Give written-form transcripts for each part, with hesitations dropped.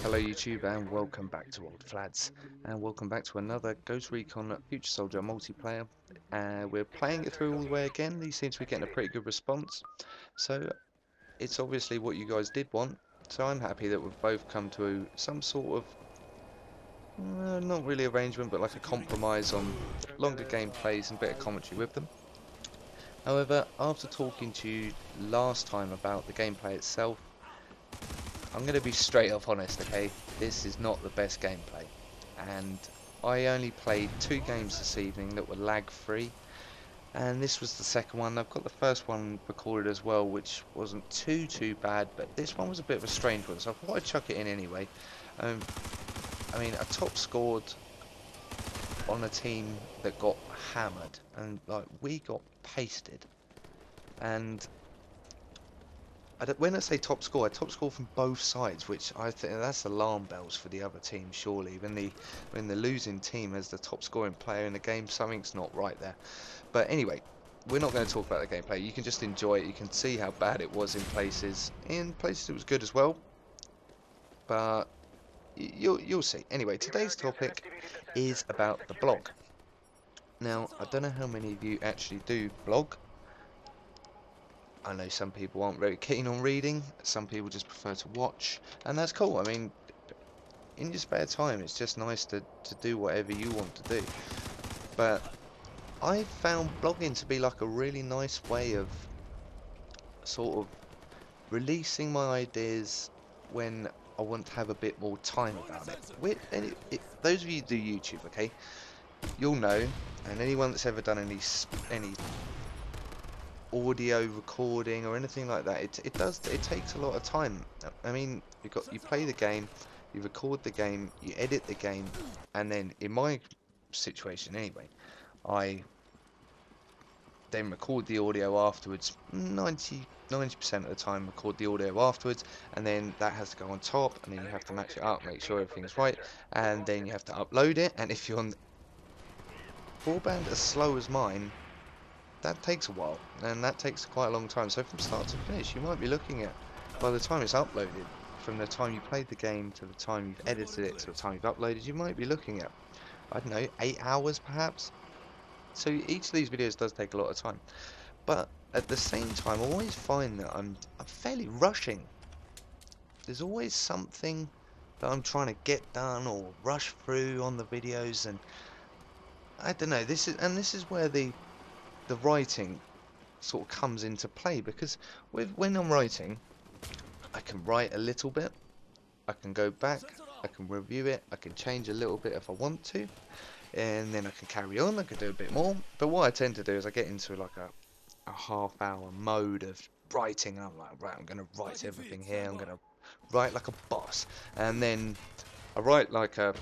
Hello YouTube and welcome back to Old Flads and welcome back to another Ghost Recon Future Soldier multiplayer. We're playing it through all the way again. These seem to be getting a pretty good response, so it's obviously what you guys did want, so I'm happy that we've both come to some sort of not really arrangement but like a compromise on longer gameplays and a bit of commentary with them. However, after talking to you last time about the gameplay itself, I'm going to be straight up honest, okay? This is not the best gameplay. And I only played 2 games this evening that were lag-free. And this was the second one. I've got the first one recorded as well, which wasn't too bad. But this one was a bit of a strange one, so I thought I'd chuck it in anyway. Um, I mean, I top scored on a team that got hammered. And, like, we got pasted. And when I say top score, I top score from both sides, which I think that's alarm bells for the other team. Surely, when the losing team has the top scoring player in the game, something's not right there. But anyway, we're not going to talk about the gameplay. You can just enjoy it. You can see how bad it was in places. In places, it was good as well. But you'll see. Anyway, today's topic is about the blog. Now, I don't know how many of you actually do blog. I know some people aren't very keen on reading, some people just prefer to watch, and that's cool. I mean, in your spare time, it's just nice to do whatever you want to do. But I found blogging to be like a really nice way of sort of releasing my ideas when I want to have a bit more time about it. Those of you who do YouTube, okay, you'll know, and anyone that's ever done any audio recording or anything like that, it takes a lot of time. I mean, you play the game, you record the game, you edit the game, and then in my situation anyway, I then record the audio afterwards. 90% of the time record the audio afterwards, and then that has to go on top, and then you have to match it up, make sure everything's right, and then you have to upload it. And if you're on broadband as slow as mine, that takes a while, and that takes quite a long time. So from start to finish, you might be looking at, by the time it's uploaded, from the time you played the game to the time you've edited it to the time you've uploaded, you might be looking at, I don't know, 8 hours perhaps. So each of these videos does take a lot of time, but at the same time, I always find that I'm fairly rushing. There's always something that I'm trying to get done or rush through on the videos, and I don't know. This is where the writing sort of comes into play, because when I'm writing, I can write a little bit, I can go back, I can review it, I can change a little bit if I want to, and then I can carry on, I can do a bit more. But what I tend to do is I get into like a half-hour mode of writing, and I'm like, right, I'm going to write everything here, I'm going to write like a boss, and then I write like a,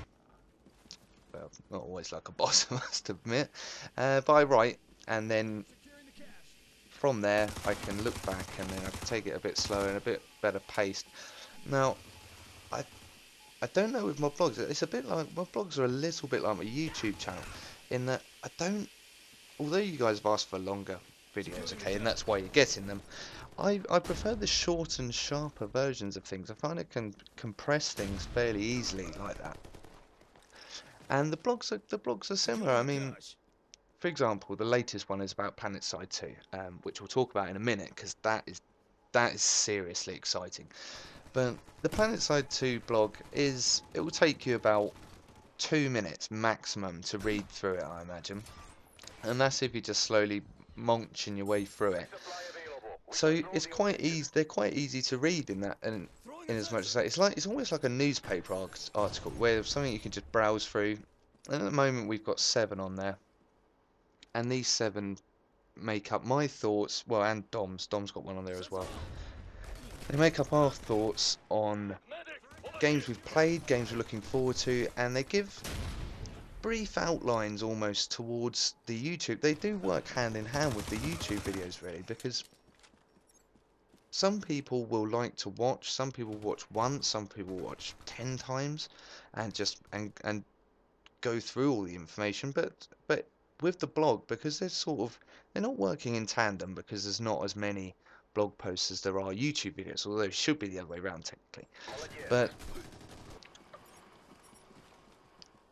well, not always like a boss, I must admit, but I write, and then from there I can look back, and then I can take it a bit slower and a bit better paced. Now, I I don't know with my blogs, it's a bit like, my blogs are a little bit like my YouTube channel, in that I don't, although you guys have asked for longer videos, okay, and that's why you're getting them, I prefer the short and sharper versions of things. I find it can compress things fairly easily like that. And the blogs are similar. I mean, for example, the latest one is about Planet Side 2, which we'll talk about in a minute, because that is seriously exciting. But the Planet Side 2 blog it will take you about 2 minutes maximum to read through it, I imagine. And that's if you're just slowly munching your way through it. So it's quite easy. They're quite easy to read in that, and in as much as that, it's almost like a newspaper article where something you can just browse through. And at the moment we've got 7 on there, and these 7 make up my thoughts. Well, and Dom's. Dom's got one on there as well. They make up our thoughts on games we've played, games we're looking forward to, and they give brief outlines almost towards the YouTube. They do work hand in hand with the YouTube videos, really, because some people will like to watch, some people watch once, some people watch 10 times, and just and go through all the information. But with the blog, because they're not working in tandem, because there's not as many blog posts as there are YouTube videos, although it should be the other way around technically. But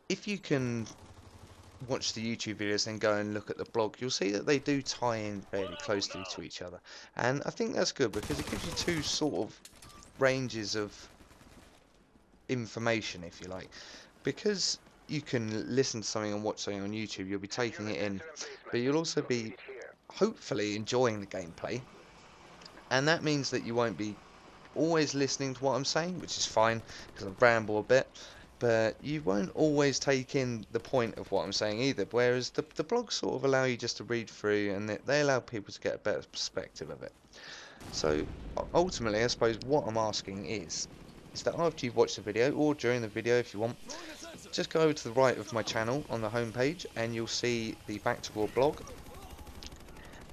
if you can watch the YouTube videos and go and look at the blog, you'll see that they do tie in fairly closely to each other. And I think that's good because it gives you two sort of ranges of information, if you like. Because you can listen to something and watch something on YouTube, you'll be taking it in, but you'll also be hopefully enjoying the gameplay. And that means that you won't be always listening to what I'm saying, which is fine because I ramble a bit, but you won't always take in the point of what I'm saying either. Whereas the blogs sort of allow you just to read through, and they allow people to get a better perspective of it. So ultimately, I suppose what I'm asking is that after you've watched the video, or during the video if you want, just go over to the right of my channel on the home page, and you'll see the Back to War blog.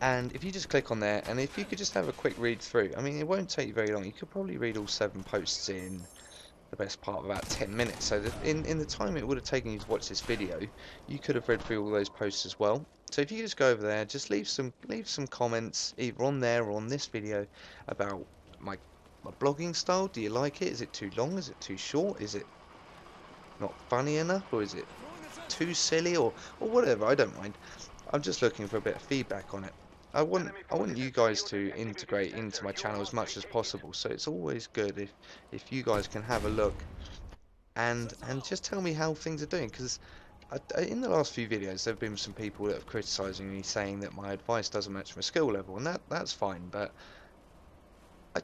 And if you just click on there, and if you could just have a quick read through, I mean, it won't take you very long. You could probably read all 7 posts in the best part of about 10 minutes. So that in the time it would have taken you to watch this video, you could have read through all those posts as well. So if you just go over there, just leave some comments either on there or on this video about my blogging style. Do you like it? Is it too long? Is it too short? Is it not funny enough? Or is it too silly? Or whatever, I don't mind. I'm just looking for a bit of feedback on it. I want you guys to integrate into my channel as much as possible, so it's always good if you guys can have a look and just tell me how things are doing, because in the last few videos there have been some people that have criticising me, saying that my advice doesn't match my skill level, and that's fine, but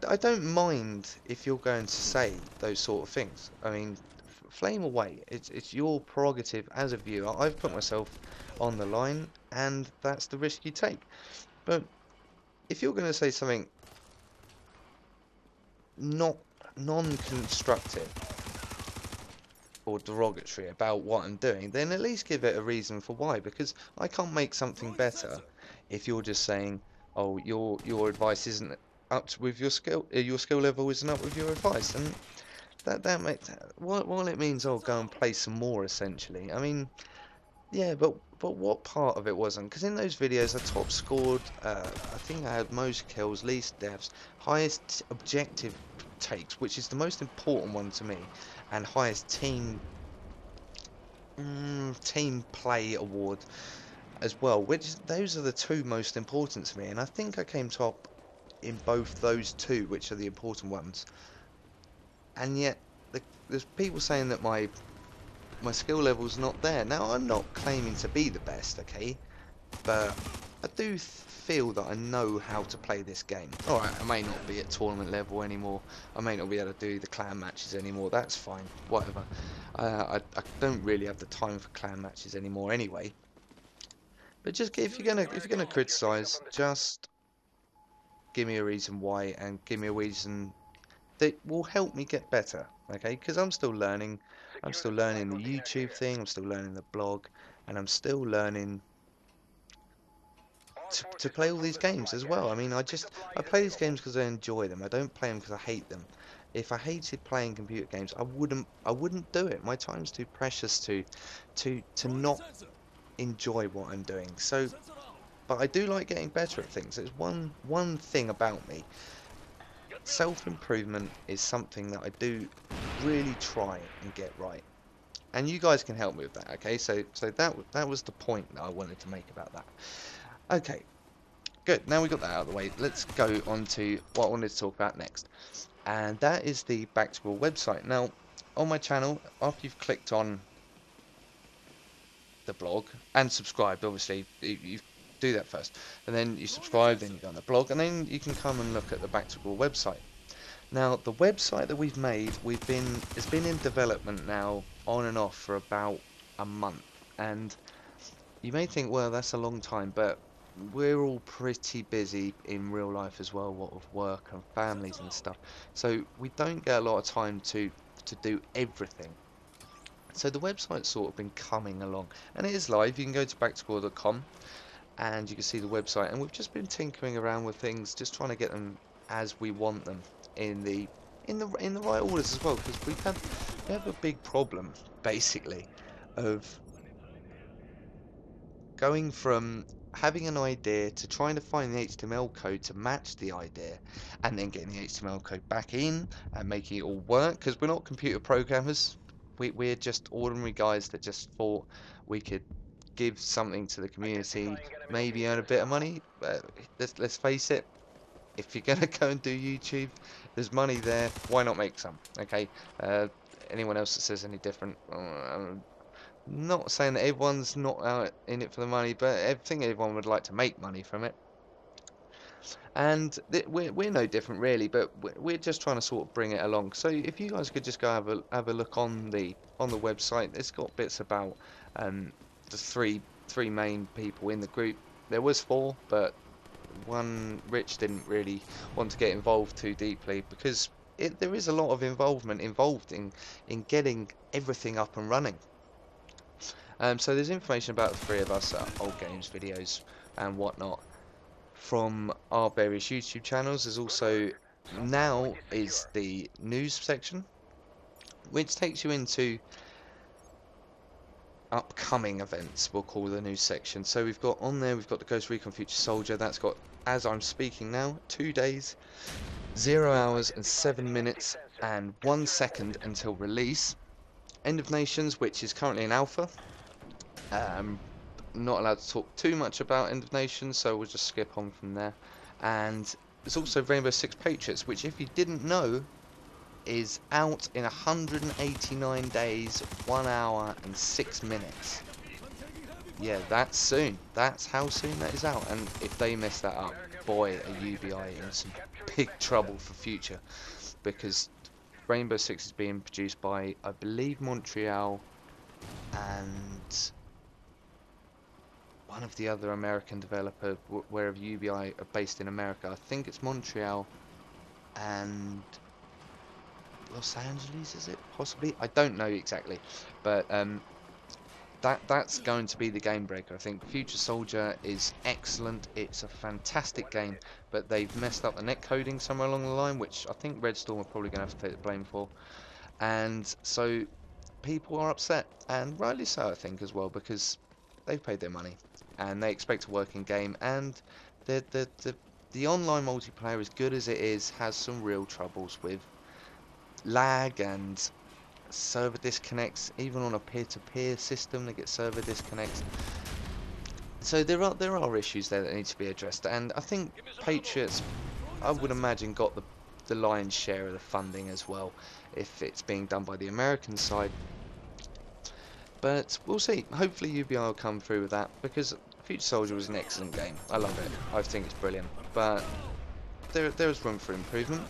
I don't mind if you're going to say those sort of things. I mean, flame away. It's your prerogative as a viewer. I've put myself on the line, and that's the risk you take. But if you're going to say something not non-constructive or derogatory about what I'm doing, then at least give it a reason for why. Because I can't make something better if you're just saying, "Oh, your advice isn't up to, with your skill level isn't up with your advice," and that makes, while it means, oh, go and play some more. Essentially, I mean. Yeah, but what part of it wasn't? Because in those videos, I top scored. I think I had most kills, least deaths, highest objective takes, which is the most important one to me, and highest team play award as well. Which those are the two most important to me, and I think I came top in both those two, which are the important ones. And yet, there's people saying that my skill level's not there. Now, I'm not claiming to be the best, okay? But I do feel that I know how to play this game. Alright, I may not be at tournament level anymore. I may not be able to do the clan matches anymore. That's fine. Whatever. I don't really have the time for clan matches anymore anyway. But just if you're gonna criticize, just give me a reason why, and give me a reason that will help me get better, okay? Because I'm still learning. I'm still learning the YouTube thing, I'm still learning the blog, and I'm still learning to play all these games as well. I mean, I play these games because I enjoy them. I don't play them because I hate them. If I hated playing computer games, I wouldn't do it. My time's too precious to not enjoy what I'm doing. So, but I do like getting better at things. There's one thing about me. Self-improvement is something that I do really try and get right, and you guys can help me with that, okay? So that was the point that I wanted to make about that. Okay, good. Now we got that out of the way, let's go on to what I wanted to talk about next, and that is the Back to War website. Now, on my channel, after you've clicked on the blog and subscribed, obviously you do that first, and then you subscribe, then you go on the blog, and then you can come and look at the Back to War website. Now, the website that we've made, it's been in development now on and off for about a month, and you may think, well, that's a long time, but we're all pretty busy in real life as well, what with work and families and stuff, so we don't get a lot of time to do everything. So the website's sort of been coming along, and it is live. You can go to backtowar.com and you can see the website, and we've just been tinkering around with things, just trying to get them as we want them in the right orders as well, because we have a big problem basically of going from having an idea to trying to find the HTML code to match the idea, and then getting the HTML code back in and making it all work, because we're not computer programmers. We're just ordinary guys that just thought we could give something to the community, maybe earn a bit of money. Let's face it, if you're gonna go and do YouTube, there's money there. Why not make some? Okay. Uh, Anyone else that says any different? I'm not saying that everyone's not out in it for the money, but I think everyone would like to make money from it. And we're no different really, but we're just trying to sort of bring it along. So if you guys could just go have a look on the website, it's got bits about the three main people in the group. There was four, but one, Rich, didn't really want to get involved too deeply because there is a lot of involvement involved in getting everything up and running. So there's information about the three of us, old games videos and whatnot, from our various YouTube channels. There's also now is the news section, which takes you into upcoming events, we'll call the news section. So we've got on there, we've got the Ghost Recon Future Soldier. That's got, as I'm speaking now, 2 days, 0 hours and 7 minutes and 1 second until release. End of Nations, which is currently in alpha. Not allowed to talk too much about End of Nations, so we'll just skip on from there. And there's also Rainbow Six Patriots, which, if you didn't know, is out in 189 days, 1 hour and 6 minutes. Yeah, that's soon. That's how soon that is out. And if they mess that up, boy, are UBI in some big trouble for future. Because Rainbow Six is being produced by, I believe, Montreal and one of the other American developer, wherever UBI are based in America. I think it's Montreal and Los Angeles, is it? Possibly? I don't know exactly. But that's going to be the game breaker. I think Future Soldier is excellent. It's a fantastic game, but they've messed up the net coding somewhere along the line, which I think Red Storm are probably going to have to take the blame for. And so people are upset, and rightly so, I think, as well, because they've paid their money and they expect a working game, and the online multiplayer, as good as it is, has some real troubles with lag and server disconnects. Even on a peer-to-peer system, they get server disconnects. So there are issues there that need to be addressed, and I think Patriots, I would imagine, got the lion's share of the funding as well, if it's being done by the American side. But we'll see. Hopefully UBI will come through with that, because Future Soldier was an excellent game. I love it. I think it's brilliant. But there's room for improvement.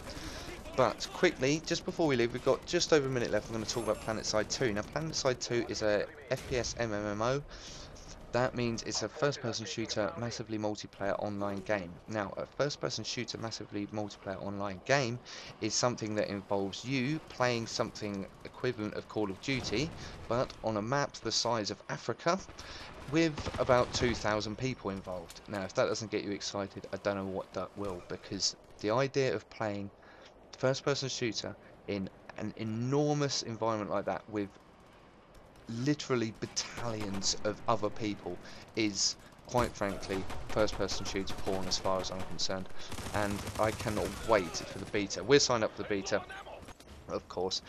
But quickly, just before we leave, we've got just over a minute left. I'm going to talk about PlanetSide 2. Now, PlanetSide 2 is a FPS MMO. That means it's a first-person shooter, massively multiplayer online game. Now, a first-person shooter, massively multiplayer online game is something that involves you playing something equivalent of Call of Duty, but on a map the size of Africa, with about 2,000 people involved. Now, if that doesn't get you excited, I don't know what that will, because the idea of playing first-person shooter in an enormous environment like that with literally battalions of other people is, quite frankly, first-person shooter porn as far as I'm concerned, and I cannot wait for the beta. We're signed up for the beta, of course,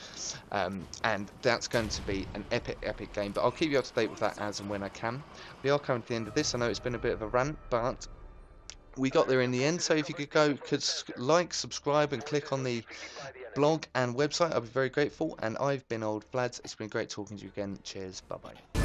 and that's going to be an epic game, but I'll keep you up to date with that as and when I can. We are coming to the end of this. I know it's been a bit of a rant, but we got there in the end. So if you could like, subscribe and click on the blog and website, I'd be very grateful. And I've been Old Flads. It's been great talking to you again. Cheers. Bye bye.